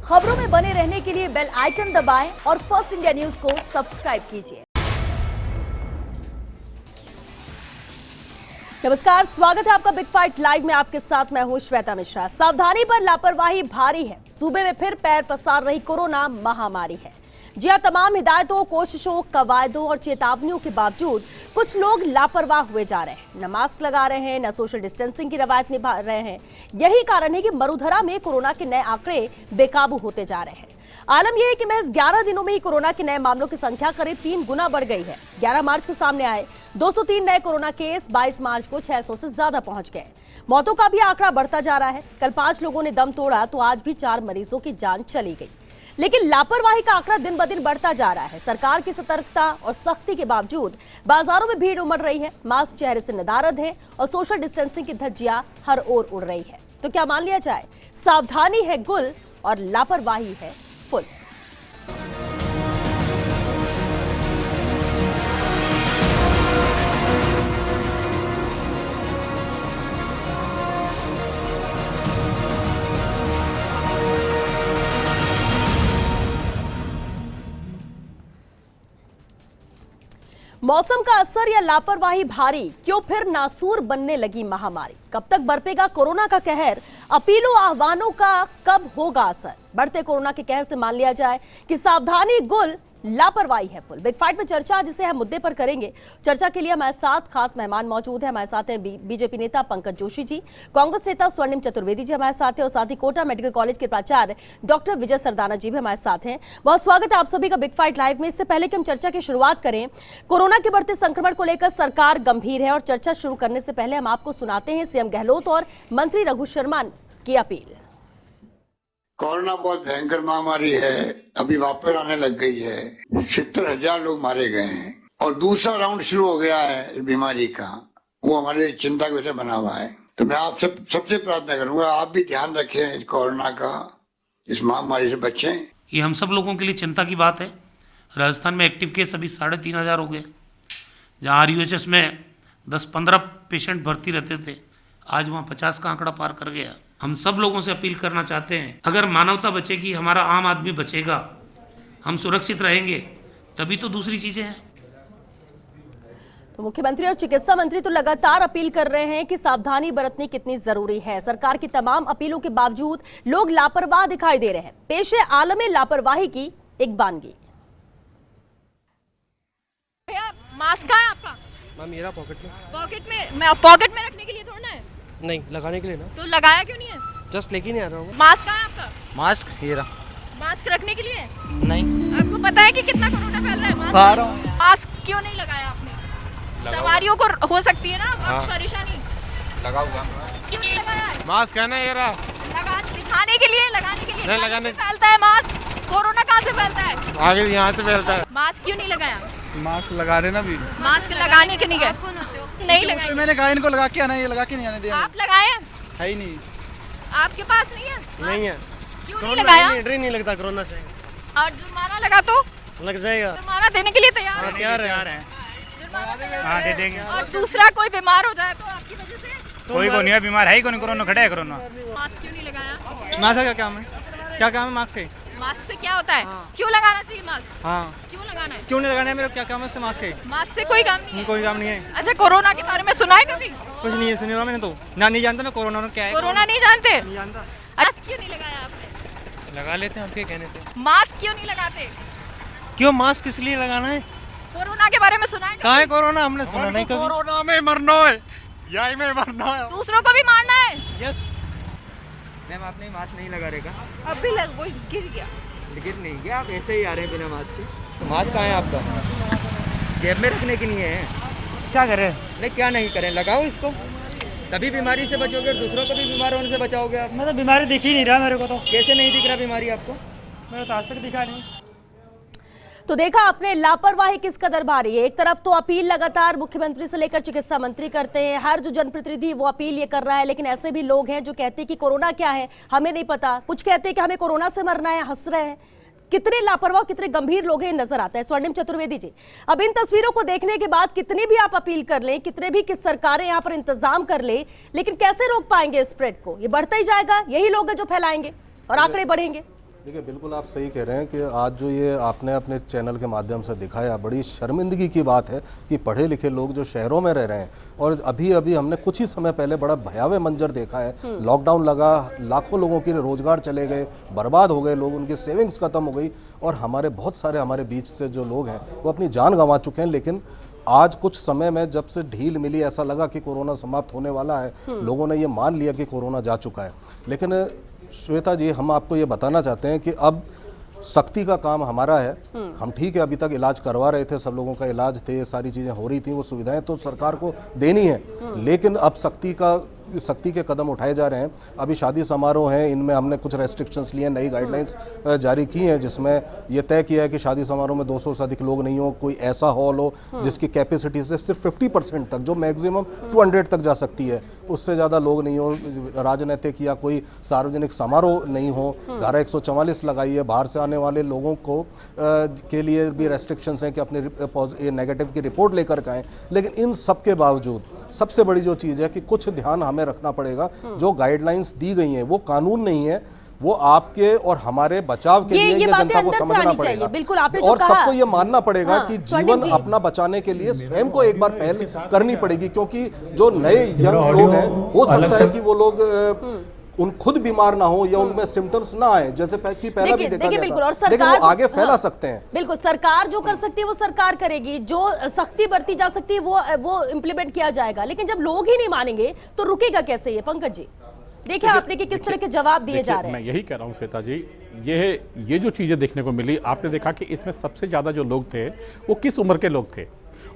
खबरों में बने रहने के लिए बेल आइकन दबाएं और फर्स्ट इंडिया न्यूज को सब्सक्राइब कीजिए। नमस्कार, स्वागत है आपका बिग फाइट लाइव में। आपके साथ मैं हूं श्वेता मिश्रा। सावधानी पर लापरवाही भारी है। सूबे में फिर पैर पसार रही कोरोना महामारी है। जी हां, तमाम हिदायतों, कोशिशों, कवायदों और चेतावनियों के बावजूद कुछ लोग लापरवाह हुए जा रहे हैं। न मास्क लगा रहे हैं, न सोशल डिस्टेंसिंग की रवायत निभा रहे हैं। यही कारण है कि मरुधरा में कोरोना के नए आंकड़े बेकाबू होते जा रहे हैं। आलम यह है कि महज 11 दिनों में ही कोरोना के नए मामलों की संख्या करीब 3 गुना बढ़ गई है। 11 मार्च को सामने आए 203 नए कोरोना केस, 22 मार्च को 600 से ज्यादा पहुंच गए। मौतों का भी आंकड़ा बढ़ता जा रहा है। कल 5 लोगों ने दम तोड़ा तो आज भी 4 मरीजों की जान चली गई। लेकिन लापरवाही का आंकड़ा दिन ब दिन बढ़ता जा रहा है। सरकार की सतर्कता और सख्ती के बावजूद बाजारों में भीड़ उमड़ रही है। मास्क चेहरे से नदारद है और सोशल डिस्टेंसिंग की धज्जियां हर ओर उड़ रही है। तो क्या मान लिया जाए, सावधानी है गुल और लापरवाही है फुल। मौसम का असर या लापरवाही भारी, क्यों फिर नासूर बनने लगी महामारी? कब तक बरपेगा कोरोना का कहर? अपीलों आह्वानों का कब होगा असर? बढ़ते कोरोना के कहर से मान लिया जाए कि सावधानी गुल, लापरवाही है फुल। बिग फाइट में चर्चा जिसे हम मुद्दे पर करेंगे। चर्चा के लिए हमारे साथ खास मेहमान मौजूद है। हमारे साथ हैं बीजेपी नेता पंकज जोशी जी, कांग्रेस नेता स्वर्णिम चतुर्वेदी जी हमारे साथ हैं, और साथ ही कोटा मेडिकल कॉलेज के प्राचार्य डॉक्टर विजय सरदाना जी भी हमारे साथ हैं। बहुत स्वागत है आप सभी का बिग फाइट लाइव में। इससे पहले कि हम चर्चा की शुरुआत करें, कोरोना के बढ़ते संक्रमण को लेकर सरकार गंभीर है, और चर्चा शुरू करने से पहले हम आपको सुनाते हैं सीएम गहलोत और मंत्री रघु शर्मा की अपील। कोरोना बहुत भयंकर महामारी है, अभी वापस आने लग गई है। 70,000 लोग मारे गए हैं और दूसरा राउंड शुरू हो गया है इस बीमारी का। वो हमारे लिए चिंता का विषय बना हुआ है। तो मैं आप सबसे प्रार्थना करूंगा, आप भी ध्यान रखें इस कोरोना का, इस महामारी से बचें। ये हम सब लोगों के लिए चिंता की बात है। राजस्थान में एक्टिव केस अभी 3,500 हो गए। जहाँ RUHS में 10-15 पेशेंट भर्ती रहते थे, आज वहाँ 50 का आंकड़ा पार कर गया। हम सब लोगों से अपील करना चाहते हैं, अगर मानवता बचेगी, हमारा आम आदमी बचेगा, हम सुरक्षित रहेंगे, तभी तो दूसरी चीजें हैं। तो मुख्यमंत्री और चिकित्सा मंत्री तो लगातार अपील कर रहे हैं कि सावधानी बरतनी कितनी जरूरी है। सरकार की तमाम अपीलों के बावजूद लोग लापरवाह दिखाई दे रहे हैं। पेश है आलमे लापरवाही की एक बानगी। भैया मास्क कहाँ है आपका? मैम मेरा पॉकेट में पॉकेट में रखने के लिए थोड़ा है, नहीं लगाने के लिए ना। तो लगाया क्यों नहीं है? जस्ट लेके नहीं आ रहा हूँ। मास्क कहाँ है आपका? मास्क ये रहा। मास्क रखने के लिए नहीं, आपको पता है कि कितना कोरोना फैल रहा है? मास्क क्यों नहीं लगाया आपने? सवारियों को हो सकती है ना आपको परेशानी। लगाऊंगा। क्यों नहीं लगाया है? मास्क है ना ये रहा। लगा दिखाने के लिए, लगाने के लिए। नहीं लगाने। फैलता है मास्क, कोरोना कहाँ से फैलता है? आगे यहाँ से फैलता है। मास्क क्यों नहीं लगाया? मास्क लगा रहे ना भी। मास्क लगाने के नहीं गए? नहीं लगाया। मैंने कहा इनको लगा के आना, ये लगा के नहीं आने दिया। आप लगाए? है ही नहीं। आपके पास नहीं है? नहीं है। क्यों नहीं लगाया? एंट्री नहीं लगता कोरोना से। और जुर्माना लगा तो लग जाएगा। जुर्माना देने के लिए तैयार है? तैयार है। जुर्माना दे देंगे। और दूसरा कोई बीमार हो जाए तो आपकी वजह से? कोई को नहीं है बीमार, है ही कोई कोरोना, खड़ा है कोरोना। मास्क क्यों नहीं लगाया? मास्क का क्या काम है? क्या काम है मास्क से? मास्क से क्या होता है? क्यों लगाना चाहिए मास्क? हाँ, क्यों लगाना है? क्यों नहीं लगाना है? मेरा क्या काम है उससे? मास्क से मास्क से कोई काम नहीं है। कोई काम नहीं है। अच्छा, कोरोना के बारे में सुना है कभी? कुछ नहीं है, सुनिए मैंने तो ना, नहीं जानता मैं कोरोना क्या है। कोरोना नहीं जानते? नहीं जानता। मास्क क्यों नहीं लगाया आपने? लगा लेते हैं, आपके कहने पे। मास्क क्यों नहीं लगाते? क्यों मास्क किस लिए लगाना है? कोरोना के बारे में सुना है कहाँ है कभी? कोरोना? हमने सुना नहीं कभी। कोरोना में मरना है, यही में मरना है। दूसरों को भी मारना है? यस मैम, आपने मास्क नहीं लगा रहेगा। अभी लग वो गिर गया। गिर नहीं गया, आप ऐसे ही आ रहे हैं बिना मास्क के। तो मास्क कहाँ है आपका? जेब में रखने के लिए है। क्या करें? नहीं, क्या नहीं करें, लगाओ इसको, तभी बीमारी से बचोगे और दूसरों को भी बीमार होने से बचाओगे आप। मैं तो बीमारी दिख ही नहीं रहा मेरे को तो। कैसे नहीं दिख रहा बीमारी आपको? मेरे तो आज तक दिखा नहीं। तो देखा आपने लापरवाही किस कदर भारी है। एक तरफ तो अपील लगातार मुख्यमंत्री से लेकर चिकित्सा मंत्री करते हैं, हर जो जनप्रतिनिधि वो अपील ये कर रहा है, लेकिन ऐसे भी लोग हैं जो कहते हैं कि कोरोना क्या है हमें नहीं पता, कुछ कहते हैं कि हमें कोरोना से मरना है, हंस रहे हैं। कितने लापरवाह, कितने गंभीर लोग हैं नजर आता है। स्वर्णिम चतुर्वेदी जी, अब इन तस्वीरों को देखने के बाद कितनी भी आप अपील कर लें, कितने भी किस सरकारें यहाँ पर इंतजाम कर ले, लेकिन कैसे रोक पाएंगे स्प्रेड को? ये बढ़ता ही जाएगा, यही लोग हैं जो फैलाएंगे और आंकड़े बढ़ेंगे। देखिए, बिल्कुल आप सही कह रहे हैं कि आज जो ये आपने अपने चैनल के माध्यम से दिखाया, बड़ी शर्मिंदगी की बात है कि पढ़े लिखे लोग जो शहरों में रह रहे हैं, और अभी अभी हमने कुछ ही समय पहले बड़ा भयावह मंजर देखा है। लॉकडाउन लगा, लाखों लोगों के रोजगार चले गए, बर्बाद हो गए लोग, उनकी सेविंग्स खत्म हो गई, और हमारे बहुत सारे हमारे बीच से जो लोग हैं वो अपनी जान गंवा चुके हैं। लेकिन आज कुछ समय में जब से ढील मिली, ऐसा लगा कि कोरोना समाप्त होने वाला है, लोगों ने ये मान लिया कि कोरोना जा चुका है। लेकिन श्वेता जी, हम आपको ये बताना चाहते हैं कि अब सख्ती का काम हमारा है। हम ठीक है, अभी तक इलाज करवा रहे थे, सब लोगों का इलाज थे, सारी चीज़ें हो रही थी, वो सुविधाएं तो सरकार को देनी है, लेकिन अब सख्ती के कदम उठाए जा रहे हैं। अभी शादी समारोह हैं, इनमें हमने कुछ रेस्ट्रिक्शंस लिए, नई गाइडलाइंस जारी की हैं, जिसमें यह तय किया है कि शादी समारोह में 200 से अधिक लोग नहीं हो, कोई ऐसा हॉल हो जिसकी कैपेसिटी से सिर्फ 50% तक, जो मैक्सिमम 200 तक जा सकती है, उससे ज़्यादा लोग नहीं हो। राजनीतिक या कोई सार्वजनिक समारोह नहीं हो। धारा 144 लगाई है, बाहर से आने वाले लोगों को के लिए भी रेस्ट्रिक्शंस हैं कि अपने नेगेटिव की रिपोर्ट लेकर के आएँ। लेकिन इन सब के बावजूद सबसे बड़ी जो चीज़ है कि कुछ ध्यान हमें रखना पड़ेगा। जो गाइडलाइंस दी गई हैं वो कानून नहीं है, वो आपके और हमारे बचाव के लिए ये जनता को समझना पड़ेगा। बिल्कुल, आपने जो और कहा, सबको ये मानना पड़ेगा कि जीवन अपना बचाने के लिए स्वयं को एक बार पहल करनी पड़ेगी, क्योंकि जो नए यंग लोग हैं, हो सकता है कि वो लोग उन खुद बीमार ना हो या उनमें सिम्टम्स ना आए, जैसे कि पहला भी देखा गया था, लेकिन वो आगे फैला सकते हैं। बिल्कुल, सरकार जो कर सकती है वो सरकार करेगी, जो सख्ती बरती जा सकती है वो इम्प्लीमेंट किया जाएगा। लेकिन जब लोग ही नहीं मानेंगे तो रुकेगा कैसे ये? पंकज जी, देखिए आपने कि किस तरह के जवाब दिए जा रहे हैं। मैं यही कह रहा हूँ श्वेता जी, ये जो चीज़ें देखने को मिली, आपने देखा कि इसमें सबसे ज़्यादा जो लोग थे वो किस उम्र के लोग थे,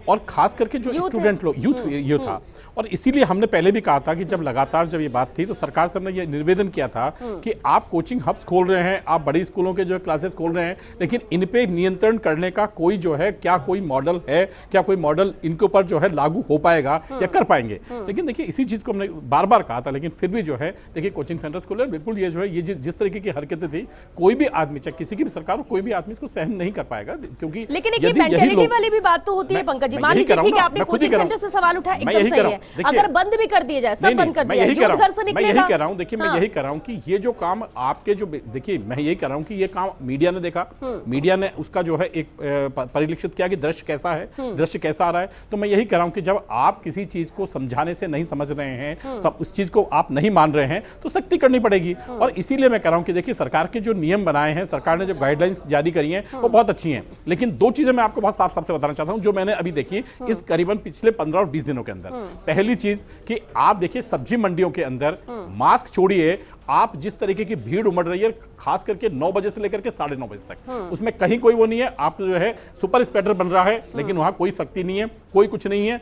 और खास करके जो स्टूडेंट लोग, यूथ था। और इसीलिए हमने पहले भी कहा था कि जब लगातार जब ये बात थी तो सरकार से हमने ये निवेदन किया था कि आप कोचिंग हब्स खोल रहे हैं, आप बड़ी स्कूलों के जो क्लासेस खोल रहे हैं, लेकिन इन पे नियंत्रण करने का कोई जो है, क्या कोई मॉडल है, क्या कोई मॉडल इनके ऊपर जो है लागू हो पाएगा या कर पाएंगे। लेकिन देखिए, इसी चीज़ को हमने बार बार कहा था, लेकिन फिर भी जो है देखिए कोचिंग सेंटर्स खोले, बिल्कुल ये जो है, ये जिस तरीके की हरकतें थी, कोई भी आदमी, चाहे किसी की भी सरकार हो, कोई भी आदमी इसको सहन नहीं कर पाएगा। क्योंकि लेकिन एक मेंटालिटी वाली भी बात तो होती है पंकज जी। मान लीजिए ठीक है, आपने कोचिंग सेंटर्स पे सवाल उठाया, एकदम सही है, अगर बंद भी कर दिया जाए, सब बंद कर दिया, यूथ घर से निकलेगा। मैं यही कह रहा हूं, देखिए मैं यही कह रहा हूं कि ये जो काम आपके जो, देखिए मैं यही कह रहा हूं कि ये काम मीडिया ने देखा, मीडिया ने उसका जो है एक परिलक्षित किया कि दृश्य कैसा है, दृश्य कैसा आ रहा है। तो मैं यही कह रहा हूं कि जब आप किसी चीज को समझाने से नहीं समझ रहे हैं, सब उस चीज को आप नहीं मान रहे हैं, तो सख्ती करनी पड़ेगी। और इसीलिए मैं कह रहा हूं कि देखिए, सरकार के जो नियम बनाए हैं, सरकार ने जो गाइडलाइंस जारी करी हैं, वो बहुत अच्छी हैं। लेकिन दो चीजें मैं आपको बहुत साफ साफ से बताना चाहता हूं, जो मैंने अभी देखी इस करीबन पिछले 15 और 20 दिनों के अंदर। पहली चीज कि आप देखिए सब्जी मंडियों के अंदर मास्क छोड़िए, आप जिस तरीके की भीड़ उमड़ रही है, खास करके 9 बजे से लेकर के 9:30 बजे तक, उसमें कहीं कोई वो नहीं है, आप जो है सुपर स्प्रेडर बन रहा है, लेकिन वहां कोई सख्ती नहीं है, कोई कुछ नहीं है।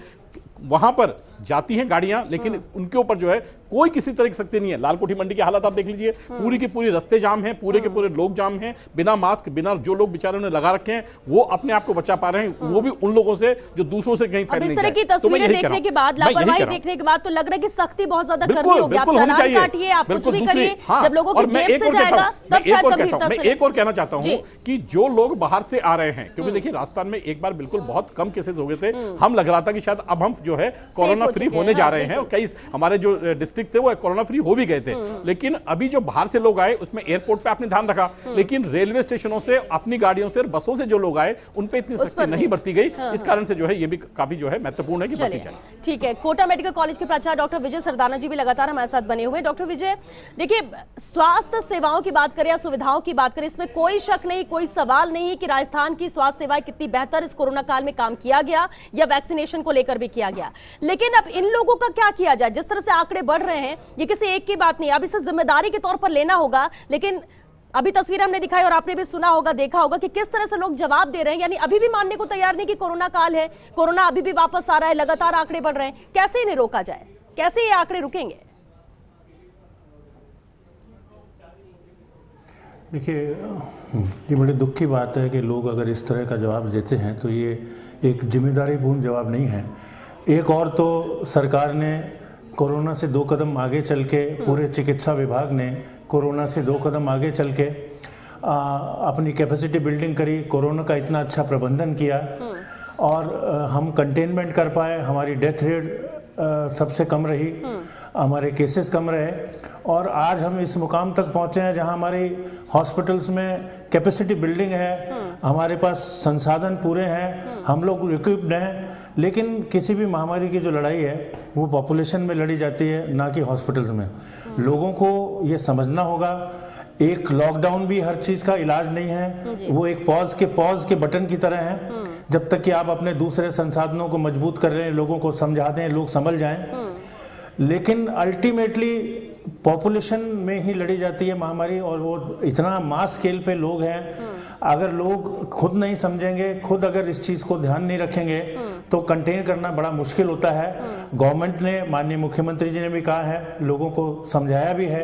वहां पर जाती हैं गाड़ियां, लेकिन उनके ऊपर जो है कोई किसी तरह की सख्ती नहीं है। लालकोठी मंडी की हालत आप देख लीजिए, पूरी की पूरी रास्ते जाम हैं, पूरे के पूरे लोग जाम हैं, बिना मास्क, बिना, जो लोग बेचारों ने लगा रखे हैं वो अपने आप को बचा पा रहे हैं, वो भी उन लोगों से जो दूसरों से कहीं फैल नहीं जाए। इस तरह की तस्वीरें देखने के बाद, लापरवाही देखने के बाद तो लग रहा है कि सख्ती बहुत ज्यादा करनी होगी। आप चालान काटिए, आप कुछ भी करिए, जब लोगों की जेब से जाएगा तब शायद गंभीरता से। मैं एक और कहना चाहता हूं कि जो लोग बाहर से आ रहे हैं, क्योंकि देखिए राजस्थान में एक बार बिल्कुल बहुत कम केसेस हो गए थे, हम लग रहा था कि शायद अब हम जो है कोरोना फ्री होने जा रहे हैं, और कई हमारे जो डिस्ट्रिक्ट थे वो कोरोना फ्री हो भी गए थे। लेकिन अभी जो बाहर से लोग आए, उसमें एयरपोर्ट पे आपने ध्यान रखा, लेकिन रेलवे स्टेशनों से, अपनी गाड़ियों से और बसों से जो लोग आए, उन पे इतनी सख्ती नहीं बरती गई। इस कारण से जो है ये भी काफी जो है महत्वपूर्ण है कि बरती जाए। ठीक है, कोटा मेडिकल कॉलेज के प्राचार्य डॉक्टर विजय सरदाना जी भी लगातार हमारे साथ बने हुए। डॉक्टर विजय, देखिए स्वास्थ्य सेवाओं की बात करें या सुविधाओं की बात करें, इसमें कोई शक नहीं, कोई सवाल नहीं कि राजस्थान की स्वास्थ्य सेवाएं कितनी बेहतर इस कोरोना काल में काम किया गया या वैक्सीनेशन को लेकर भी किया गया। लेकिन अब इन लोगों का क्या किया जाए? जिस तरह से आंकड़े बढ़ रहे हैं, ये किसी एक की बात नहीं, अब इसे जिम्मेदारी के तौर पर लेना होगा। लेकिन अभी तस्वीर हमने दिखाई और आपने भी सुना होगा, देखा होगा कि किस तरह से लोग जवाब दे रहे हैं, यानी अभी भी मानने को तैयार नहीं कि कोरोना काल है, कोरोना अभी भी वापस आ रहा है, लगातार आंकड़े बढ़ रहे हैं। कैसे इन्हें रोका जाए? कैसे ये आंकड़े रुकेंगे? देखिए, ये बड़े दुख की बात है कि लोग अगर इस तरह का जवाब देते हैं तो ये एक जिम्मेदारीपूर्ण जवाब नहीं है। एक और तो सरकार ने कोरोना से 2 कदम आगे चल के, पूरे चिकित्सा विभाग ने कोरोना से 2 कदम आगे चल के अपनी कैपेसिटी बिल्डिंग करी, कोरोना का इतना अच्छा प्रबंधन किया और हम कंटेनमेंट कर पाए, हमारी डेथ रेट सबसे कम रही। हमारे केसेस कम रहे और आज हम इस मुकाम तक पहुंचे हैं जहां हमारी हॉस्पिटल्स में कैपेसिटी बिल्डिंग है, हमारे पास संसाधन पूरे हैं, हम लोग इक्विप्ड हैं। लेकिन किसी भी महामारी की जो लड़ाई है वो पॉपुलेशन में लड़ी जाती है, ना कि हॉस्पिटल्स में। लोगों को ये समझना होगा, एक लॉकडाउन भी हर चीज़ का इलाज नहीं है, वो एक पॉज के बटन की तरह है। जब तक कि आप अपने दूसरे संसाधनों को मजबूत कर रहे हैं, लोगों को समझा दें, लोग समझ जाएं। लेकिन अल्टीमेटली पॉपुलेशन में ही लड़ी जाती है महामारी, और वो इतना मास स्केल पे लोग हैं। अगर लोग खुद नहीं समझेंगे, खुद अगर इस चीज़ को ध्यान नहीं रखेंगे तो कंटेन करना बड़ा मुश्किल होता है। गवर्नमेंट ने, माननीय मुख्यमंत्री जी ने भी कहा है, लोगों को समझाया भी है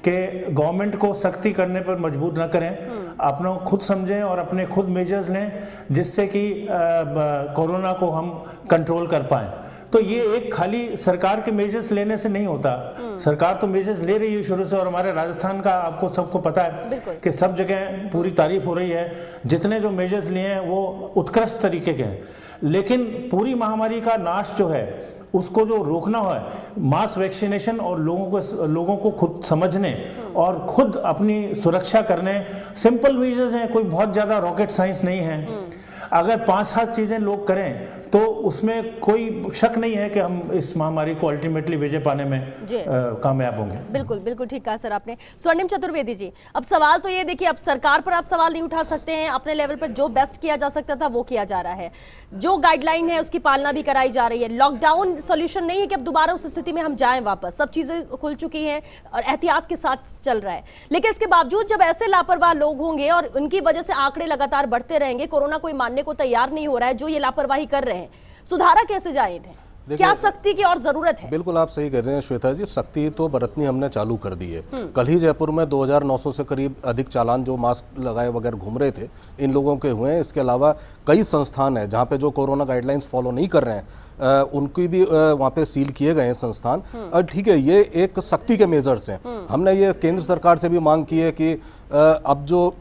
कि गवर्नमेंट को सख्ती करने पर मजबूर न करें, अपना खुद समझें और अपने खुद मेजर्स लें जिससे कि कोरोना को हम कंट्रोल कर पाएं। तो ये एक खाली सरकार के मेजर्स लेने से नहीं होता, सरकार तो मेजर्स ले रही है शुरू से, और हमारे राजस्थान का आपको सबको पता है कि सब जगह पूरी तारीफ हो रही है। जितने जो मेजर्स लिए हैं वो उत्कृष्ट तरीके के हैं, लेकिन पूरी महामारी का नाश जो है उसको जो रोकना है, मास वैक्सीनेशन और लोगों को खुद समझने और खुद अपनी सुरक्षा करने, सिंपल मेजर्स हैं, कोई बहुत ज़्यादा रॉकेट साइंस नहीं है। अगर 5-7 चीज़ें लोग करें तो उसमें कोई शक नहीं है कि हम इस महामारी को अल्टीमेटली विजय पाने में कामयाब होंगे। बिल्कुल बिल्कुल ठीक कहा सर आपने। स्वर्णिम चतुर्वेदी जी, अब सवाल तो ये देखिए, अब सरकार पर आप सवाल नहीं उठा सकते हैं, अपने लेवल पर जो बेस्ट किया जा सकता था वो किया जा रहा है, जो गाइडलाइन है उसकी पालना भी कराई जा रही है। लॉकडाउन सोल्यूशन नहीं है कि अब दोबारा उस स्थिति में हम जाएं वापस, सब चीजें खुल चुकी हैं और एहतियात के साथ चल रहा है। लेकिन इसके बावजूद जब ऐसे लापरवाह लोग होंगे और उनकी वजह से आंकड़े लगातार बढ़ते रहेंगे, कोरोना कोई मानने को तैयार नहीं हो रहा है, जो ये लापरवाही कर रहे हैं, सुधारा कैसे जाए इन्हें? क्या सख्ती की और जरूरत है? बिल्कुल आप सही कह रहे हैं श्वेता जी, सख्ती तो बरतनी हमने चालू कर दी है। कल ही जयपुर में 2900 से करीब अधिक चालान जो मास्क लगाए बगैर घूम रहे थे इन लोगों के हुए हैं। इसके अलावा कई संस्थान हैं जहां पे जो कोरोना गाइडलाइंस फॉलो नहीं कर रहे हैं उनकी भी वहाँ पे सील किए गए हैं संस्थान। ठीक है, ये एक सख्ती के मेजर्स हैं। हमने ये केंद्र सरकार से भी मांग की है कि अब जो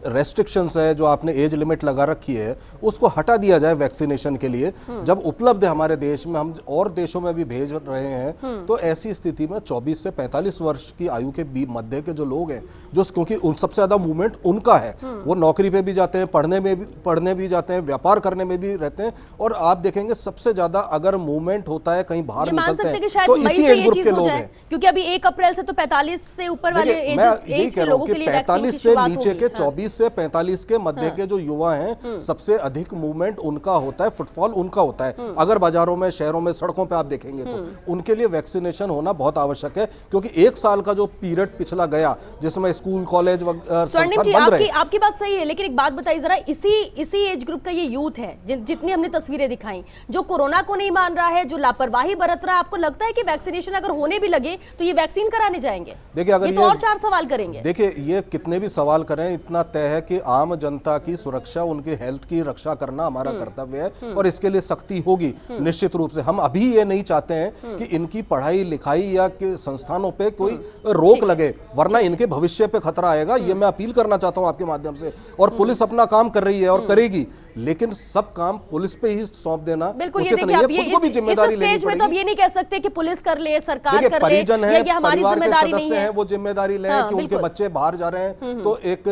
रेस्ट्रिक्शंस है, जो आपने एज लिमिट लगा रखी है, उसको हटा दिया जाए वैक्सीनेशन के लिए। जब उपलब्ध है हमारे देश में, हम और देशों में भी भेज रहे हैं, तो ऐसी स्थिति में 24 से 45 वर्ष की आयु के मध्य के जो लोग हैं, जो क्योंकि उन सबसे ज्यादा मूवमेंट उनका है, वो नौकरी पे भी जाते हैं, पढ़ने भी जाते हैं, व्यापार करने में भी रहते हैं, और आप देखेंगे सबसे ज्यादा अगर मूवमेंट होता है, कहीं बाहर निकलते हैं, तो इसी एज ग्रुप के लोग हैं। क्योंकि अभी 1 अप्रैल से तो 45 से ऊपर वाले एज के लोगों के लिए 45 से नीचे के 24 से 45 के मध्य के जो युवा हैं, सबसे अधिक मूवमेंट उनका होता है, फुटफॉल उनका होता है। अगर बाजारों में, शहरों में, सड़कों पे आप देखेंगे तो उनके लिए वैक्सीनेशन होना बहुत आवश्यक है, क्योंकि 1 साल का जो पीरियड पिछला गया जिसमें स्कूल, कॉलेज आपकी बात सही है, लेकिन एक बात बताइए जरा, इसी एज ग्रुप का ये यूथ है, जितनी हमने तस्वीरें दिखाई, जो कोरोना को नहीं मान रहा है, जो लापरवाही बरत रहा है, आपको लगता है कि वैक्सीनेशन अगर होने भी लगे तो ये वैक्सीन कराने जाएंगे? देखिए, अगर ये तो और 4 सवाल करेंगे। देखिए, ये कितने भी सवाल करें, इतना तय है कि आम जनता की सुरक्षा, उनकी हेल्थ की रक्षा करना हमारा कर्तव्य है, और इसके लिए सख्ती होगी निश्चित रूप से। हम अभी ये नहीं चाहते हैं कि इनकी पढ़ाई लिखाई या के संस्थानों पे कोई रोक लगे, वरना इनके भविष्य पे खतरा आएगा। ये मैं अपील करना चाहता हूं आपके माध्यम से। और पुलिस अपना काम कर रही है और करेगी, लेकिन सब काम पुलिस पे ही सौंप देना उचित नहीं है, खुद को भी जिम्मेदारी लेनी पड़ेगी। तो अब ये नहीं कह सकते कि पुलिस कर ले, सरकार कर ले, परिजन है, ये हमारी जिम्मेदारी नहीं है, वो जिम्मेदारी लें कि उनके बच्चे बाहर जा रहे हैं तो एक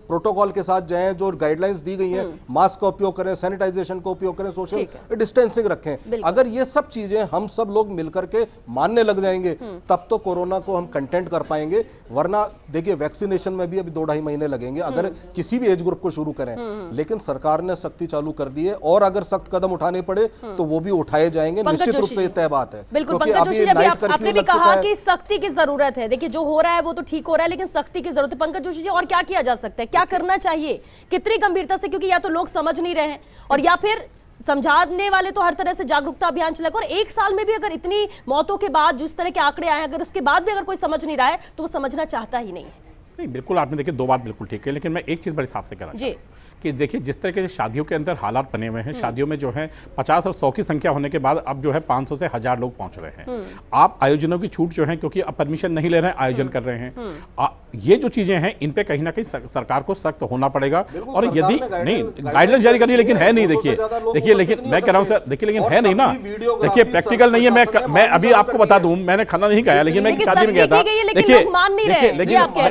प्रोटोकॉल के साथ जाएं, जो गाइडलाइंस दी गई हैं, मास्क का उपयोग करें, सैनिटाइजेशन का उपयोग करें, सोशल डिस्टेंसिंग रखें। अगर ये सब चीजें हम सब लोग मिलकर के मानने लग जाएंगे, तब तो कोरोना को हम कंटेंट कर पाएंगे। वरना देखिए, वैक्सीनेशन में भी अभी 2-2.5 महीने लगेंगे अगर किसी भी एज ग्रुप को शुरू करें, लेकिन सरकार ने सख्ती चालू कर दी है, और अगर सख्त कदम उठाने पड़े तो वो भी उठाए जाएंगे, निश्चित रूप से ये तय बात है। बिल्कुल पंकज जोशी जी, आपने भी कहा कि सख्ती की जरूरत है। देखिए, जो हो रहा है वो तो ठीक हो रहा है, लेकिन सख्ती की जरूरत है। पंकज जोशी जी, और क्या किया जा सकता है, क्या करना चाहिए, कितनी गंभीरता से? क्योंकि या तो लोग समझ नहीं रहे हैं, और या फिर समझाने वाले तो हर तरह से जागरूकता अभियान चलेगा। और 1 साल में भी अगर इतनी मौतों के बाद जिस तरह के आंकड़े आए, अगर उसके बाद भी अगर कोई समझ नहीं रहा है तो वो समझना चाहता ही नहीं है। नहीं, बिल्कुल आपने देखिए 2 बात बिल्कुल ठीक है, लेकिन मैं एक चीज़ बड़े साफ से कहना चाहता हूं कि देखिए, जिस तरह के शादियों के अंदर हालात बने हुए हैं, शादियों में जो है 50 और 100 की संख्या होने के बाद अब जो है 500 से 1000 लोग पहुंच रहे हैं। आप आयोजनों की छूट जो है, क्योंकि अब परमिशन नहीं ले रहे हैं, आयोजन कर रहे हैं, ये जो चीजें हैं इन पे कहीं ना कहीं सरकार को सख्त होना पड़ेगा। और यदि नहीं गाइडलाइन जारी करी लेकिन है नहीं, देखिए लेकिन मैं कह रहा हूं सर, देखिए लेकिन है नहीं ना, देखिए प्रैक्टिकल नहीं है। मैं अभी आपको बता दूं, मैंने खाना नहीं खाया लेकिन मैं शादी में गया था। देखिए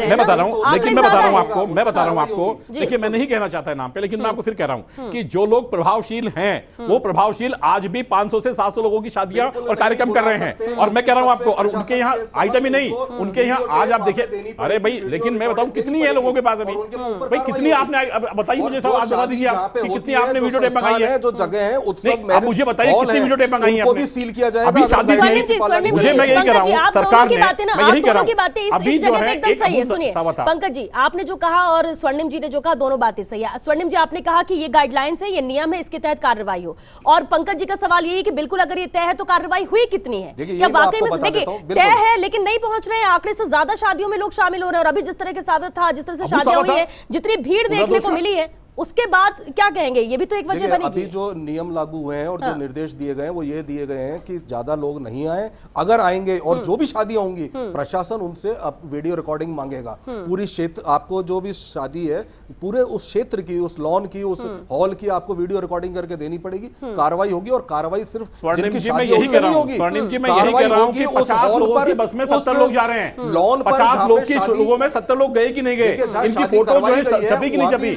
मैं बता रहा हूं, लेकिन मैं बता रहा हूं आपको, देखिए मैं नहीं कहना चाहता नाम पे, लेकिन मैं आपको फिर कह रहा हूं कि जो लोग प्रभावशील हैं वो प्रभावशील आज भी 500 से 700 लोगों की शादियां और कार्यक्रम कर रहे हैं। और मैं कह रहा हूं आपको, और उनके यहाँ आइटम ही नहीं, उनके यहाँ आज आप देखिए, अरे भाई लेकिन मैं बताऊं कितनी है लोगों के पास अभी, भाई कितनी आपने बताइए मुझे, आप बता दीजिए आप कि कितनी आपने वीडियो टेप मंगाई है, जो जगह है उत्सव, आप मुझे बताइए कितनी वीडियो टेप मंगाई है आपने, सील किया जाएगा अभी शादी की। मुझे मैं यही कह रहा हूं सरकार ने, मैं यही कह रहा हूं अभी जो है एकदम सही है। सुनिए पंकज जी, आपने जो कहा और स्वर्णिम जी ने जो कहा, दोनों बातें सही है। स्वर्णिम जी, आपने कहा कि ये गाइडलाइंस है, ये नियम है, इसके तहत कार्रवाई हो, और पंकज जी का सवाल यही है कि बिल्कुल अगर ये तय है तो कार्रवाई हुई कितनी है? क्या वाकई में देखिए तय है लेकिन नहीं पहुंच रहे हैं, आंकड़े से ज्यादा शादियों में लोग शामिल हो रहे हैं, और अभी जिस तरह के साबित था, जिस तरह से शादियां हुई है, जितनी भीड़ देखने को मिली है, उसके बाद क्या कहेंगे? ये भी तो एक वजह बनेगी। अभी जो नियम लागू हुए हैं और जो निर्देश दिए गए हैं वो ये दिए गए हैं कि ज्यादा लोग नहीं आए, अगर आएंगे और जो भी शादियां होंगी प्रशासन उनसे अब वीडियो रिकॉर्डिंग मांगेगा। पूरी क्षेत्र, आपको जो भी शादी है पूरे उस क्षेत्र की, उस लॉन की, उस हॉल की आपको वीडियो रिकॉर्डिंग करके देनी पड़ेगी। कार्रवाई होगी, और कार्रवाई सिर्फ जिनकी शादी होगी नहीं होगी, कार्रवाई होगी उस हॉल पर। बस में 70 लोग जा रहे हैं, लॉन पर 50 लोग की लोगों में 70 लोग गए कि नहीं गए, इनकी फोटो जो है छपी कि नहीं छपी,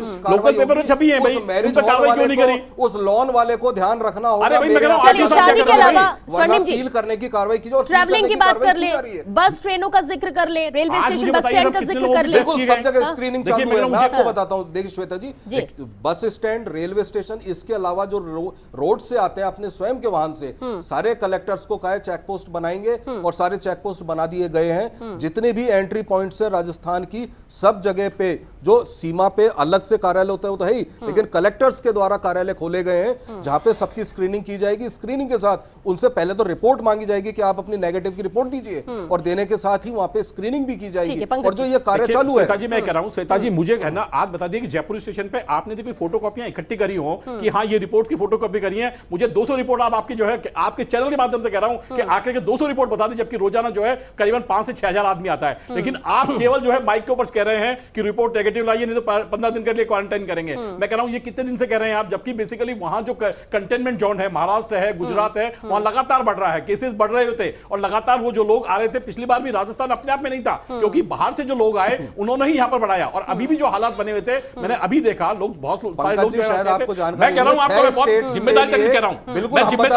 लोकल छपी है भाई, मैरिज हॉल वाले को, उस लॉन वाले को ध्यान रखना होगा। चलिए शादी के अलावा स्वर्णिम जी सील करने की कार्रवाई कीजिए, ट्रैवलिंग की बात कर ले, बस ट्रेनों का जिक्र कर ले, रेलवे स्टेशन बस स्टैंड का जिक्र कर ले, बिल्कुल सब जगह स्क्रीनिंग चालू है। मैं आपको बताता हूं, देखिए श्वेता जी, बस स्टैंड, रेलवे स्टेशन, इसके अलावा जो रोड से आते हैं अपने स्वयं के वाहन से, सारे कलेक्टर्स को कहा चेक पोस्ट बनाएंगे, और सारे चेक पोस्ट बना दिए गए हैं। जितने भी एंट्री पॉइंट्स है राजस्थान की, सब जगह पे जो सीमा पे अलग से कार्यालय होता है वो तो है ही, लेकिन कलेक्टर्स के द्वारा कार्यालय खोले गए हैं जहां पे सबकी स्क्रीनिंग की जाएगी। स्क्रीनिंग के साथ उनसे पहले तो रिपोर्ट मांगी जाएगी कि आप अपनी नेगेटिव की रिपोर्ट दीजिए, और देने के साथ ही वहां पे स्क्रीनिंग भी की जाएगी। और जो ये कार्य चालू है, श्वेता जी मैं कह रहा हूं, श्वेता जी मुझे कहना, आप बता दिए कि जयपुर स्टेशन पे आपने कोई फोटोकॉपियां इकट्ठी करी हो कि हाँ ये रिपोर्ट की फोटोकॉपी करी है, मुझे 200 रिपोर्ट आप आपकी जो है आपके चैनल के माध्यम से कह रहा हूं कि आके के 200 रिपोर्ट बता दी, जबकि रोजाना जो है करीबन 5 से 6,000 आदमी आता है। लेकिन आप केवल जो है माइक के ऊपर कह रहे हैं कि रिपोर्ट नेगेटिव लाइए, नहीं तो 15 दिन के लिए क्वारंटाइन करेंगे। मैं कह रहा हूं ये कितने दिन से कह रहे हैं आप, जबकि बेसिकली वहां जो कंटेनमेंट जोन है, महाराष्ट्र है, गुजरात है, वहां लगातार बढ़ रहा है, केसेस बढ़ रहे होते, और लगातार वो जो लोग आ रहे थे, पिछली बार भी राजस्थान अपने आप में नहीं था, क्योंकि बाहर से जो लोग आए उन्होंने ही यहां पर बढ़ाया, और अभी भी जो हालात बने हुए थे, मैंने अभी देखा लोग बहुत सारे लोग, मैं कह रहा हूं आपको बहुत जिम्मेदारी करके कह रहा हूं,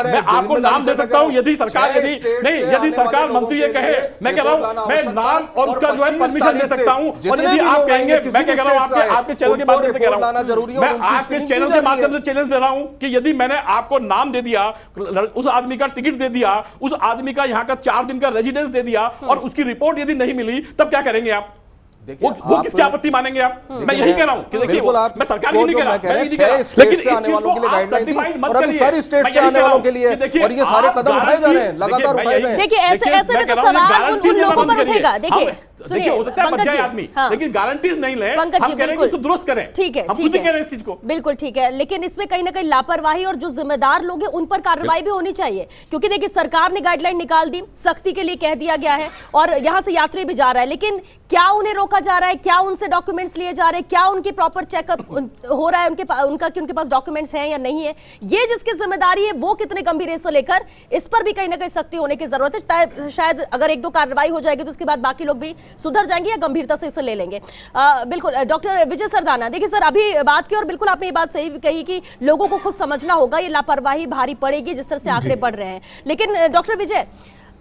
मैं आपको नाम दे सकता हूं यदि सरकार यदि सरकार मंत्री ये कहे, मैं कह रहा हूं मैं नाम और उसका जो है परमिशन दे सकता हूं, और यदि आप कहेंगे, मैं कह रहा हूं आपके चैनल के माध्यम से कह रहा हूं, मैं आपके चैनल के माध्यम से चैलेंज दे रहा हूं कि यदि मैंने आपको नाम दे दिया, उस आदमी का टिकट दे दिया, उस आदमी का यहां का 4 दिन का रेजिडेंस दे दिया, और उसकी रिपोर्ट यदि नहीं मिली, तब क्या करेंगे आप? वो किसकी आपत्ति मानेंगे आप? मैं यही कह रहा हूं कि देखिए मैं सरकार की नहीं कह रहा, लेकिन इस चीज को आप सर्टिफाइड मत करिए, सारी स्टेट से आने वालों के लिए, और ये सारे कदम उठाए जा रहे हैं, लगातार उठाए गए हैं। देखिए ऐसे में तो सवाल उन लोगों पर उठेगा। देखिए सुनिए, हो सकता है बच जाए आदमी, लेकिन गारंटीज नहीं ले, हम कह रहे हैं कि इसको दुरुस्त करें। ठीक है, हम खुद ही कह रहे हैं इस चीज को। बिल्कुल ठीक है, लेकिन इसमें कहीं ना कहीं लापरवाही और जो जिम्मेदार लोग हैं उन पर कार्रवाई भी होनी चाहिए, क्योंकि देखिए सरकार ने गाइडलाइन निकाल दी, सख्ती के लिए कह दिया गया है, और यहां से यात्री भी जा रहा है, लेकिन क्या उन्हें रोका जा रहा है? क्या उनसे डॉक्यूमेंट्स लिए जा रहे हैं? क्या उनकी प्रॉपर चेकअप हो रहा है उनके पास डॉक्यूमेंट्स हैं या नहीं है? ये जिसकी जिम्मेदारी है वो कितने गंभीर से लेकर इस पर भी कहीं ना कहीं सख्ती होने की जरूरत है। शायद अगर 1-2 कार्रवाई हो जाएगी तो उसके बाद बाकी लोग भी सुधर जाएंगे या गंभीरता से इसे ले लेंगे। बिल्कुल डॉक्टर विजय सरदाना, देखिए सर अभी बात की और बिल्कुल आपने ये बात सही कही कि लोगों को खुद समझना होगा, ये लापरवाही भारी पड़ेगी जिस तरह से आंकड़े बढ़ रहे हैं। लेकिन डॉक्टर विजय,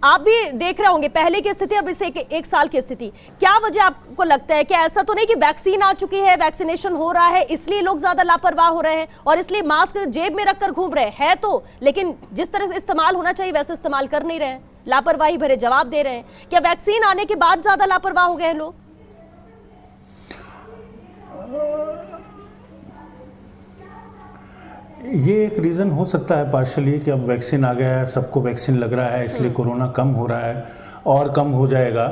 आप भी देख रहे होंगे पहले की स्थिति अब इसे एक साल की स्थिति, क्या वजह आपको लगता है? क्या ऐसा तो नहीं कि वैक्सीन आ चुकी है, वैक्सीनेशन हो रहा है, इसलिए लोग ज्यादा लापरवाह हो रहे हैं और इसलिए मास्क जेब में रखकर घूम रहे हैं? तो लेकिन जिस तरह से इस्तेमाल होना चाहिए वैसे इस्तेमाल कर नहीं रहे हैं, लापरवाही भरे जवाब दे रहे हैं। क्या वैक्सीन आने के बाद ज्यादा लापरवाह हो गए हैं लोग? ये एक रीज़न हो सकता है पार्शली कि अब वैक्सीन आ गया है, सबको वैक्सीन लग रहा है, इसलिए कोरोना कम हो रहा है और कम हो जाएगा।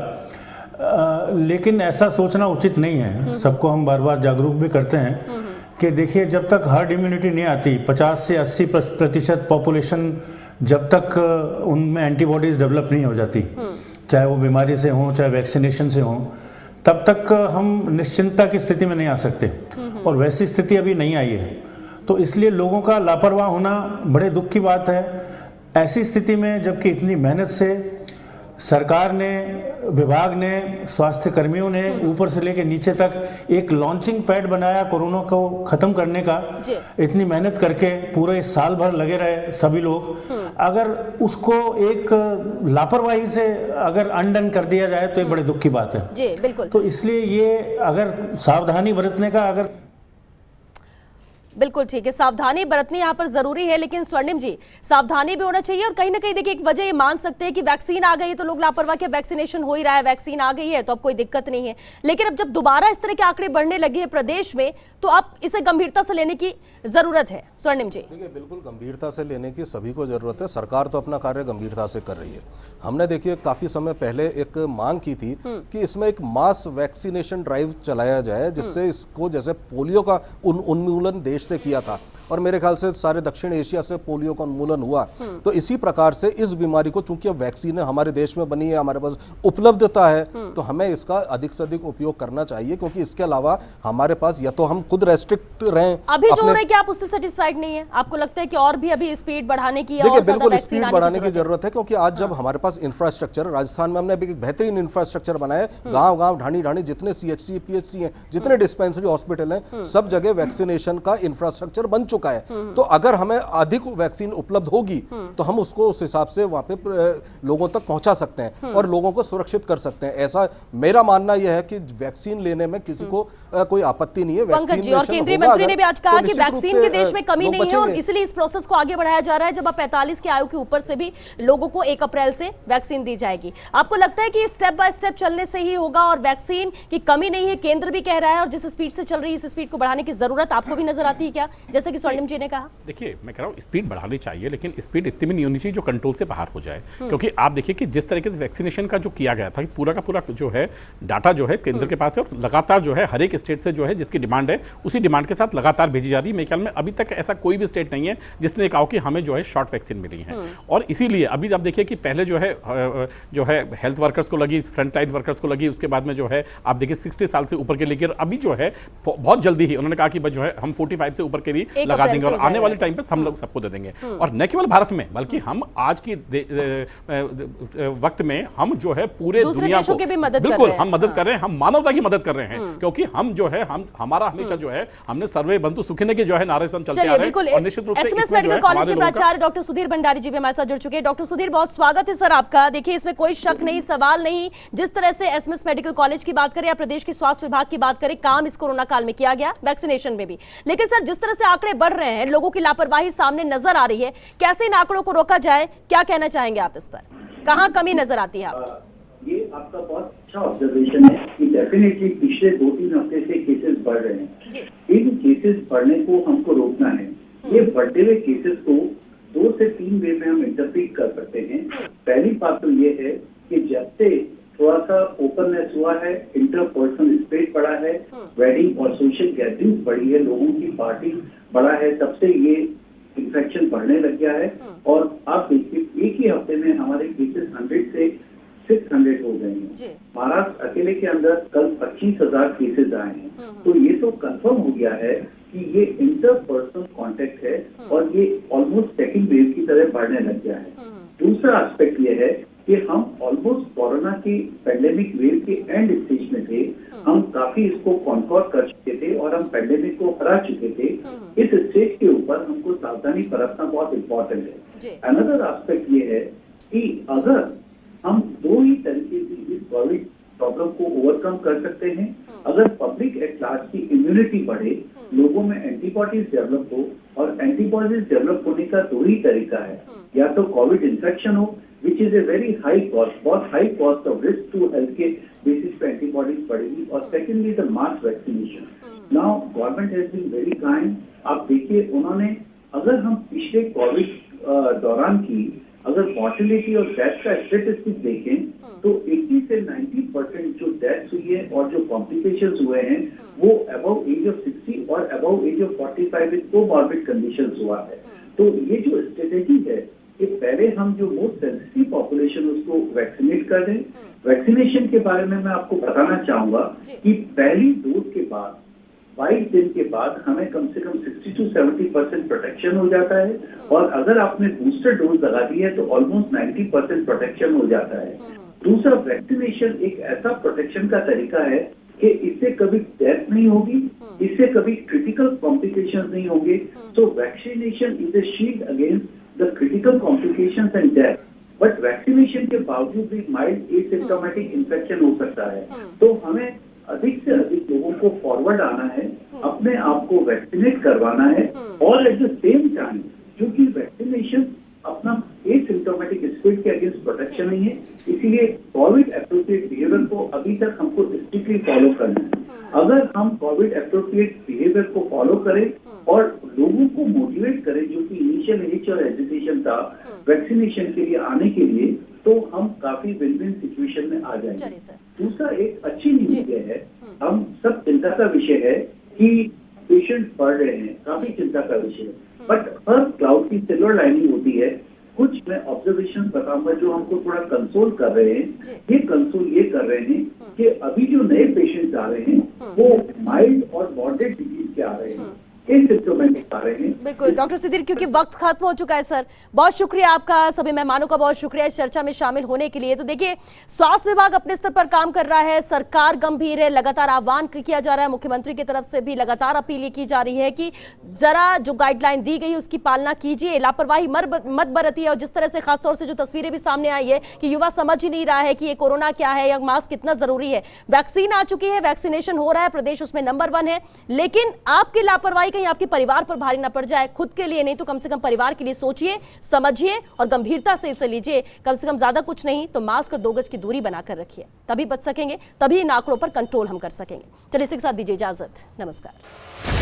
लेकिन ऐसा सोचना उचित नहीं है। सबको हम बार बार जागरूक भी करते हैं कि देखिए जब तक हर्ड इम्यूनिटी नहीं आती, 50 से 80% पॉपुलेशन जब तक उनमें एंटीबॉडीज़ डेवलप नहीं हो जाती, चाहे वो बीमारी से हों चाहे वैक्सीनेशन से हों, तब तक हम निश्चिंतता की स्थिति में नहीं आ सकते, और वैसी स्थिति अभी नहीं आई है। तो इसलिए लोगों का लापरवाह होना बड़े दुख की बात है। ऐसी स्थिति में जबकि इतनी मेहनत से सरकार ने, विभाग ने, स्वास्थ्य कर्मियों ने ऊपर से लेकर नीचे तक एक लॉन्चिंग पैड बनाया कोरोना को खत्म करने का, इतनी मेहनत करके पूरे साल भर लगे रहे सभी लोग, अगर उसको एक लापरवाही से अगर अनडन कर दिया जाए तो एक बड़े दुख की बात है। जी बिल्कुल। तो इसलिए ये अगर सावधानी बरतने का, अगर बिल्कुल ठीक है, सावधानी बरतनी यहाँ पर जरूरी है, लेकिन स्वर्णिम जी सावधानी भी होना चाहिए। और कहीं ना कहीं देखिए एक वजह ये मान सकते हैं कि वैक्सीन आ गई है तो लोग लापरवाह के, वैक्सीनेशन हो ही रहा है, वैक्सीन आ गई है तो अब कोई दिक्कत नहीं है। लेकिन अब जब दोबारा इस तरह के आंकड़े बढ़ने लगे हैं प्रदेश में, तो अब इसे गंभीरता से लेने की जरूरत है। स्वर्णिम जी देखिए, बिल्कुल गंभीरता से लेने की सभी को जरूरत है। सरकार तो अपना कार्य गंभीरता से कर रही है। हमने देखिए काफी समय पहले एक मांग की थी कि इसमें एक मास वैक्सीनेशन ड्राइव चलाया जाए, जिससे इसको, जैसे पोलियो का उन्मूलन देश से किया था और मेरे ख्याल से सारे दक्षिण एशिया से पोलियो का उन्मूलन हुआ, तो इसी प्रकार से इस बीमारी को, चूंकि अब वैक्सीन हमारे देश में बनी है, हमारे पास उपलब्धता है, तो हमें इसका अधिक से अधिक उपयोग करना चाहिए। क्योंकि इसके अलावा हमारे पास या तो हम खुद रेस्ट्रिक्ट रहें। अभी जो हो रहा है कि आप उससे सेटिस्फाइड नहीं है, आपको लगता है कि और भी अभी स्पीड बढ़ाने की, देखिए बिल्कुल स्पीड बढ़ाने की जरूरत है। क्योंकि आज जब हमारे पास इंफ्रास्ट्रक्चर, राजस्थान में हमने अभी एक बेहतरीन इंफ्रास्ट्रक्चर बनाया है, गांव-गांव, ढाणी-ढाणी जितने CHC, PHC हैं, जितने डिस्पेंसरी हॉस्पिटल हैं, सब जगह वैक्सीनेशन का इंफ्रास्ट्रक्चर बन चुका है। तो अगर हमें अधिक वैक्सीन उपलब्ध होगी तो हम उसको उस हिसाब से वहां पे लोगों तक पहुंचा सकते हैं और लोगों को सुरक्षित कर सकते हैं। ऐसा मेरा मानना यह है कि वैक्सीन लेने में किसी को कोई आपत्ति नहीं है। पंकज जी, और केंद्रीय मंत्री ने भी आज कहा कि वैक्सीन के देश में कमी नहीं है और इसलिए इस प्रोसेस को आगे बढ़ाया जा रहा है। जब अब 45 की आयु के ऊपर से भी लोगों को 1 अप्रैल से वैक्सीन दी जाएगी। आपको लगता है कि स्टेप बाय स्टेप चलने से ही होगा और वैक्सीन की कमी नहीं है, केंद्र भी कह रहा है, और जिस स्पीड से चल रही है इस स्पीड को बढ़ाने की जरूरत आपको भी नजर आती है क्या, जैसे कि स्वर्णिम जी ने कहा? देखिए, मैं कह रहा हूँ स्पीड बढ़ानी चाहिए, लेकिन स्पीड इतनी भी नहीं होनी चाहिए जो कंट्रोल से बाहर हो जाए। क्योंकि आप देखिए कि जिस तरीके से वैक्सीनेशन का जो किया गया था, पूरा का पूरा जो है डाटा जो है केंद्र के पास है, और लगातार जो है हर एक स्टेट से जो है जिसकी डिमांड है उसी डिमांड के साथ लगातार भेजी जा रही है। मेरे ख्याल में अभी तक ऐसा कोई भी स्टेट नहीं है जिसने कहा कि हमें जो है शॉर्ट वैक्सीन मिली है। और इसीलिए अभी आप देखिए कि पहले जो है हेल्थ वर्कर्स को लगी, फ्रंट लाइन वर्कर्स को लगी, उसके बाद में जो है आप देखिए 60 साल से ऊपर के लेके, अभी जो है बहुत जल्दी ही उन्होंने कहा कि जो है हम 45 से ऊपर के भी लगा देंगे और आने वाले टाइम पर हम लोग सबको दे देंगे। और न केवल भारत में बल्कि हम आज की वक्त में हम जो है पूरे दुनिया को बिल्कुल हम मदद कर रहे हैं, हम मानवता की मदद कर रहे हैं। क्योंकि हम जो है हमारा हमेशा जो है हमने सर्वे बंधु सुखिने के जो है नारे से हम चलते आ रहे हैं। और निश्चित रूप से एसएमएस मेडिकल कॉलेज के प्राचार्य डॉक्टर सुधीर भंडारी जी भी हमारे साथ जुड़ चुके हैं। डॉक्टर सुधीर, बहुत स्वागत है सर आपका। देखिए, इसमें कोई शक नहीं, सवाल नहीं, जिस तरह से एसएमएस मेडिकल कॉलेज की बात करें या प्रदेश के स्वास्थ्य विभाग की बात करें, काम इस कोरोना काल में किया गया, वैक्सीनेशन में भी। लेकिन सर, जिस तरह से आंकड़े बढ़ रहे हैं, लोगों की लापरवाही सामने नजर आ रही है, कैसे इन आंकड़ों को रोका जाए, क्या कहना चाहेंगे आप इस पर? कहां कमी नजर आती है आपको? ये आपका बहुत अच्छा ऑब्जर्वेशन है कि डेफिनेटली पिछले 2-3 हफ्ते से केसेस बढ़ रहे हैं। इन केसेस बढ़ने को हमको रोकना है। ये बढ़ते हुए केसेस को 2 से 3 वे में हम इंटरप्रीट कर सकते हैं। पहली बात तो ये है कि जब से थोड़ा सा ओपननेस हुआ है, इंटरपर्सनल स्पेस बढ़ा है, वेडिंग और सोशल गैदरिंग बढ़ी है, लोगों की पार्टी बढ़ा है, तब से ये इन्फेक्शन बढ़ने लग गया है। और आप देखिए एक ही हफ्ते में हमारे केसेस 100 से 600 हो गए हैं। महाराष्ट्र अकेले के अंदर कल 25,000 केसेस आए हैं। तो ये तो कंफर्म हो गया है कि ये इंटरपर्सनल कांटेक्ट है और ये ऑलमोस्ट सेकंड वेव की तरह बढ़ने लग गया है। दूसरा एस्पेक्ट ये है कि हम ऑलमोस्ट कोरोना की पेंडेमिक वेव के एंड स्टेज में थे। हम काफी इसको कॉन्कॉर कर चुके थे और हम पेंडेमिक को हरा चुके थे। इस स्टेज के ऊपर हमको सावधानी बरतना बहुत इम्पोर्टेंट है। अनदर एस्पेक्ट ये है कि अगर हम 2 ही तरीके से इस कोविड प्रॉब्लम को ओवरकम कर सकते हैं। अगर पब्लिक एट लार्ज की इम्यूनिटी बढ़े, लोगों में एंटीबॉडीज डेवलप हो, और एंटीबॉडीज डेवलप होने का 2 ही तरीका है, या तो कोविड इन्फेक्शन हो, which is a very high cost, बहुत high cost of risk to health के बेसिस पे एंटीबॉडीज बढ़ेगी, और secondly the mass vaccination. Now government has been very kind. आप देखिए, उन्होंने, अगर हम पिछले कोविड दौरान की अगर मॉर्टिलिटी और डेथ का स्टेटिस्टिक देखें तो 80 से 90% जो डेथ्स हुई है और जो कॉम्प्लिकेशंस हुए हैं वो अबव एज ऑफ 60 और above age of 45 with comorbid conditions हुआ है। तो ये जो स्ट्रेटेजी है कि पहले हम जो मोस्ट सेंसिटिव पॉपुलेशन उसको वैक्सीनेट कर दें। वैक्सीनेशन के बारे में मैं आपको बताना चाहूंगा कि पहली डोज के बाद 22 दिन के बाद हमें कम से कम 60 to 70% प्रोटेक्शन हो जाता है, और अगर आपने बूस्टर डोज लगा दी है तो ऑलमोस्ट 90% प्रोटेक्शन हो जाता है। दूसरा, वैक्सीनेशन एक ऐसा प्रोटेक्शन का तरीका है कि इससे कभी डेथ नहीं होगी, इससे कभी क्रिटिकल कॉम्प्लिकेशंस नहीं होंगे। तो vaccination is a shield against the critical complications and death. But vaccination के बावजूद भी माइल्ड एसिम्प्टोमेटिक इन्फेक्शन हो सकता है। तो हमें अधिक से अधिक लोगों को फॉरवर्ड आना है, अपने आप को वैक्सीनेट करवाना है, और एट द सेम टाइम क्योंकि वैक्सीनेशन अपना एसिम्प्टोमेटिक स्प्रेड के अगेंस्ट प्रोटेक्शन नहीं है, इसीलिए कोविड एप्रोप्रिएट बिहेवियर को अभी तक हमको स्ट्रिक्टली फॉलो करना है। अगर हम कोविड एप्रोप्रिएट बिहेवियर को फॉलो करें और लोगों को मोटिवेट करें, जो कि इनिशियल हिच और हेजिटेशन था वैक्सीनेशन के लिए आने के लिए, तो हम काफी विन विन सिचुएशन में आ जाएंगे। दूसरा, एक अच्छी न्यूज ये है, हम सब चिंता का विषय है कि पेशेंट बढ़ रहे हैं, काफी चिंता का विषय है। बट हर क्लाउड की सिल्वर लाइनिंग होती है। कुछ मैं ऑब्जर्वेशन बताऊंगा जो हमको थोड़ा कंसोल कर रहे हैं। ये कंसोल ये कर रहे हैं कि अभी जो नए पेशेंट्स आ रहे हैं वो माइल्ड और मॉडरेट डिजीज के आ रहे हैं, एसिम्प्टोमेटिक आ रहे हैं। बिल्कुल डॉक्टर सिद्दीकी, क्योंकि वक्त खत्म हो चुका है सर, बहुत शुक्रिया आपका, सभी मेहमानों का बहुत शुक्रिया इस चर्चा में शामिल होने के लिए। तो देखिए, स्वास्थ्य विभाग अपने स्तर पर काम कर रहा है, सरकार गंभीर है, लगातार आह्वान किया जा रहा है, मुख्यमंत्री की तरफ से भी लगातार अपील की जा रही है कि जरा जो गाइडलाइन दी गई उसकी पालना कीजिए, लापरवाही मत बरतिए। और जिस तरह से खासतौर से जो तस्वीरें भी सामने आई है कि युवा समझ ही नहीं रहा है कि ये कोरोना क्या है या मास्क कितना जरूरी है। वैक्सीन आ चुकी है, वैक्सीनेशन हो रहा है, प्रदेश उसमें नंबर 1 है, लेकिन आपकी लापरवाही कहीं आपके परिवार पर भारी ना पड़ जाए। खुद के लिए नहीं तो कम से कम परिवार के लिए सोचिए, समझिए और गंभीरता से इसे लीजिए। कम से कम ज्यादा कुछ नहीं तो मास्क और 2 गज की दूरी बनाकर रखिए, तभी बच सकेंगे, तभी इन आंकड़ों पर कंट्रोल हम कर सकेंगे। चलिए इसी के साथ दीजिए इजाजत, नमस्कार।